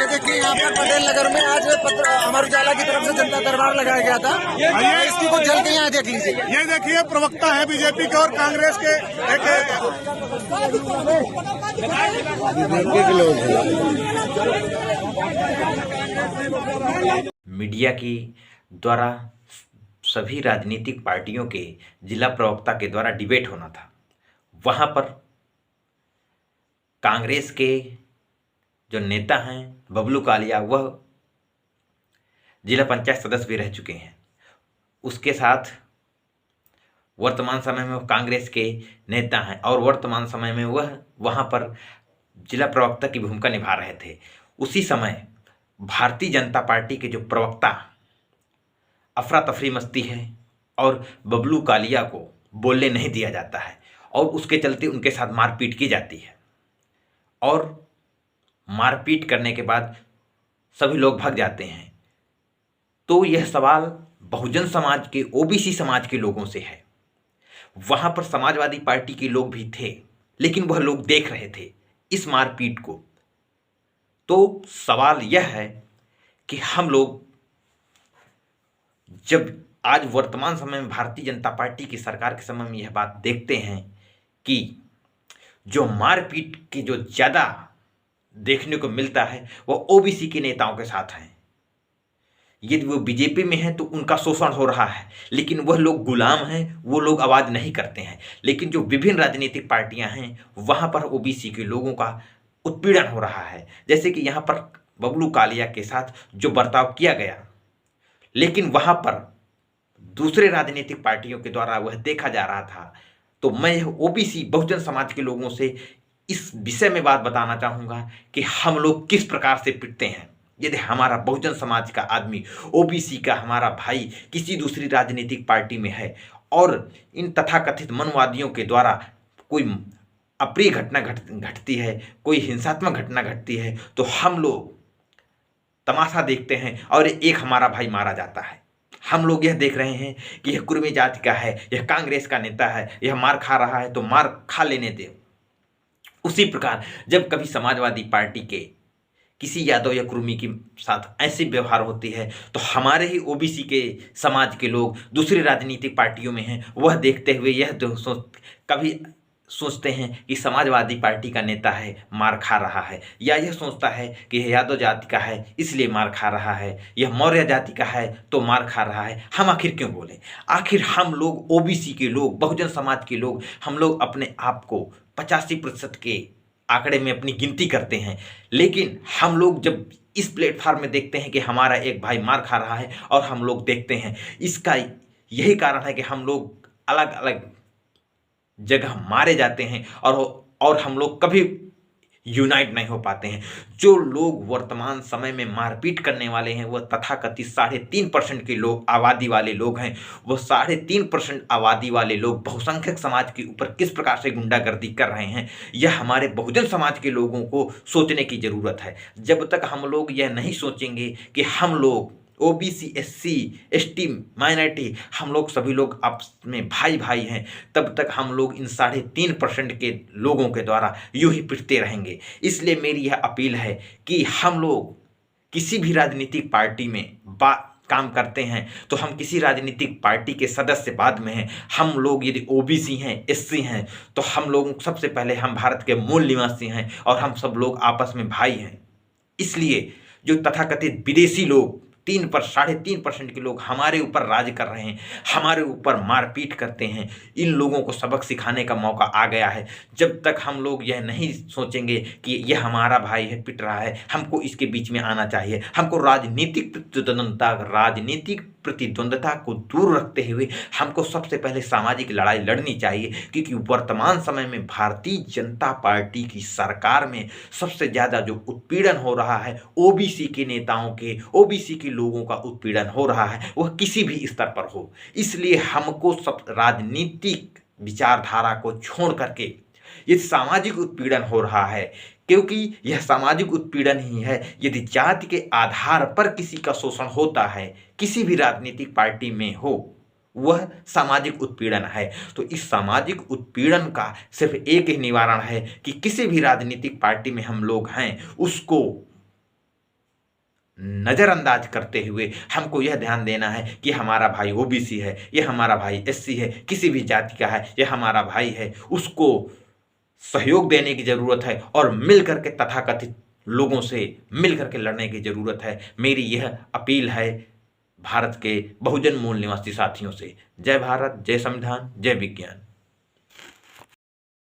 ये देखिए यहाँ पर पटेल नगर में आज अमर उजाला की तरफ से जनता दरबार लगाया गया था। ये इसकी कुछ झलके यहाँ देख लीजिए। ये देखिए प्रवक्ता है बीजेपी के और कांग्रेस के मीडिया की द्वारा सभी राजनीतिक पार्टियों के जिला प्रवक्ता के द्वारा डिबेट होना था। वहाँ पर कांग्रेस के जो नेता हैं बबलू कालिया, वह जिला पंचायत सदस्य भी रह चुके हैं। उसके साथ वर्तमान समय में वह कांग्रेस के नेता हैं और वर्तमान समय में वह वहाँ पर जिला प्रवक्ता की भूमिका निभा रहे थे। उसी समय भारतीय जनता पार्टी के जो प्रवक्ता अफरा तफरी मस्ती है और बबलू कालिया को बोलने नहीं दिया जाता है और उसके चलते उनके साथ मारपीट की जाती है और मारपीट करने के बाद सभी लोग भाग जाते हैं। तो यह सवाल बहुजन समाज के, ओबीसी समाज के लोगों से है। वहाँ पर समाजवादी पार्टी के लोग भी थे, लेकिन वह लोग देख रहे थे इस मारपीट को। तो सवाल यह है कि हम लोग जब आज वर्तमान समय में भारतीय जनता पार्टी की सरकार के समय में यह बात देखते हैं कि जो मारपीट की जो ज़्यादा देखने को मिलता है वह ओबीसी के नेताओं के साथ हैं। यदि वो बीजेपी में हैं तो उनका शोषण हो रहा है, लेकिन वह लोग गुलाम हैं, वो लोग आवाज़ नहीं करते हैं। लेकिन जो विभिन्न राजनीतिक पार्टियां हैं वहाँ पर ओबीसी के लोगों का उत्पीड़न हो रहा है। जैसे कि यहाँ पर बबलू कालिया के साथ जो बर्ताव किया गया, लेकिन वहाँ पर दूसरे राजनीतिक पार्टियों के द्वारा वह देखा जा रहा था। तो मैं ओबीसी बहुजन समाज के लोगों से इस विषय में बात बताना चाहूँगा कि हम लोग किस प्रकार से पिटते हैं। यदि हमारा बहुजन समाज का आदमी, ओबीसी का हमारा भाई किसी दूसरी राजनीतिक पार्टी में है और इन तथाकथित मनवादियों के द्वारा कोई अप्रिय घटना घटती है, कोई हिंसात्मक घटना घटती है, तो हम लोग तमाशा देखते हैं और एक हमारा भाई मारा जाता है। हम लोग यह देख रहे हैं कि यह कुर्मी जाति का है, यह कांग्रेस का नेता है, यह मार खा रहा है तो मार खा लेने दे। उसी प्रकार जब कभी समाजवादी पार्टी के किसी यादव या कुर्मी के साथ ऐसी व्यवहार होती है तो हमारे ही ओबीसी के समाज के लोग दूसरी राजनीतिक पार्टियों में हैं, वह देखते हुए यह कभी सोचते हैं कि समाजवादी पार्टी का नेता है, मार खा रहा है, या यह सोचता है कि यह यादव जाति का है इसलिए मार खा रहा है, यह मौर्य जाति का है तो मार खा रहा है। हम आखिर क्यों बोले? आखिर हम लोग ओबीसी के लोग, बहुजन समाज के लोग, हम लोग अपने आप को 85% के आंकड़े में अपनी गिनती करते हैं, लेकिन हम लोग जब इस प्लेटफॉर्म में देखते हैं कि हमारा एक भाई मार खा रहा है और हम लोग देखते हैं, इसका यही कारण है कि हम लोग अलग अलग जगह मारे जाते हैं और हम लोग कभी यूनाइट नहीं हो पाते हैं। जो लोग वर्तमान समय में मारपीट करने वाले हैं वह तथाकथित 3.5% के लोग, आबादी वाले लोग हैं। वह 3.5% आबादी वाले लोग बहुसंख्यक समाज के ऊपर किस प्रकार से गुंडागर्दी कर रहे हैं, यह हमारे बहुजन समाज के लोगों को सोचने की ज़रूरत है। जब तक हम लोग यह नहीं सोचेंगे कि हम लोग ओबीसी, एससी, एसटी, माइनॉरिटी, हम लोग सभी लोग आपस में भाई भाई हैं, तब तक हम लोग इन 3.5% के लोगों के द्वारा यूं ही पिटते रहेंगे। इसलिए मेरी यह अपील है कि हम लोग किसी भी राजनीतिक पार्टी में काम करते हैं तो हम किसी राजनीतिक पार्टी के सदस्य बाद में हैं। हम लोग यदि ओबीसी हैं, एससी हैं, तो हम लोग सबसे पहले हम भारत के मूल निवासी हैं और हम सब लोग आपस में भाई हैं। इसलिए जो तथाकथित विदेशी लोग 3.5% के लोग हमारे ऊपर राज कर रहे हैं, हमारे ऊपर मारपीट करते हैं, इन लोगों को सबक सिखाने का मौका आ गया है। जब तक हम लोग यह नहीं सोचेंगे कि यह हमारा भाई है, पिट रहा है, हमको इसके बीच में आना चाहिए, हमको राजनीतिक प्रतिद्वंदता को दूर रखते हुए हमको सबसे पहले सामाजिक लड़ाई लड़नी चाहिए। क्योंकि वर्तमान समय में भारतीय जनता पार्टी की सरकार में सबसे ज़्यादा जो उत्पीड़न हो रहा है ओबीसी के नेताओं के, ओबीसी के लोगों का उत्पीड़न हो रहा है, वह किसी भी स्तर पर हो। इसलिए हमको सब राजनीतिक विचारधारा को छोड़ करके ये सामाजिक उत्पीड़न हो रहा है, क्योंकि यह सामाजिक उत्पीड़न ही है। यदि जाति के आधार पर किसी का शोषण होता है, किसी भी राजनीतिक पार्टी में हो, वह सामाजिक उत्पीड़न है। तो इस सामाजिक उत्पीड़न का सिर्फ एक ही निवारण है कि किसी भी राजनीतिक पार्टी में हम लोग हैं उसको नज़रअंदाज करते हुए हमको यह ध्यान देना है कि हमारा भाई ओबीसी है, ये हमारा भाई एससी है, किसी भी जाति का है, ये हमारा भाई है, उसको सहयोग देने की ज़रूरत है और मिल करके तथाकथित लोगों से मिल करके लड़ने की ज़रूरत है। मेरी यह अपील है भारत के बहुजन मूल निवासी साथियों से। जय भारत, जय संविधान, जय विज्ञान।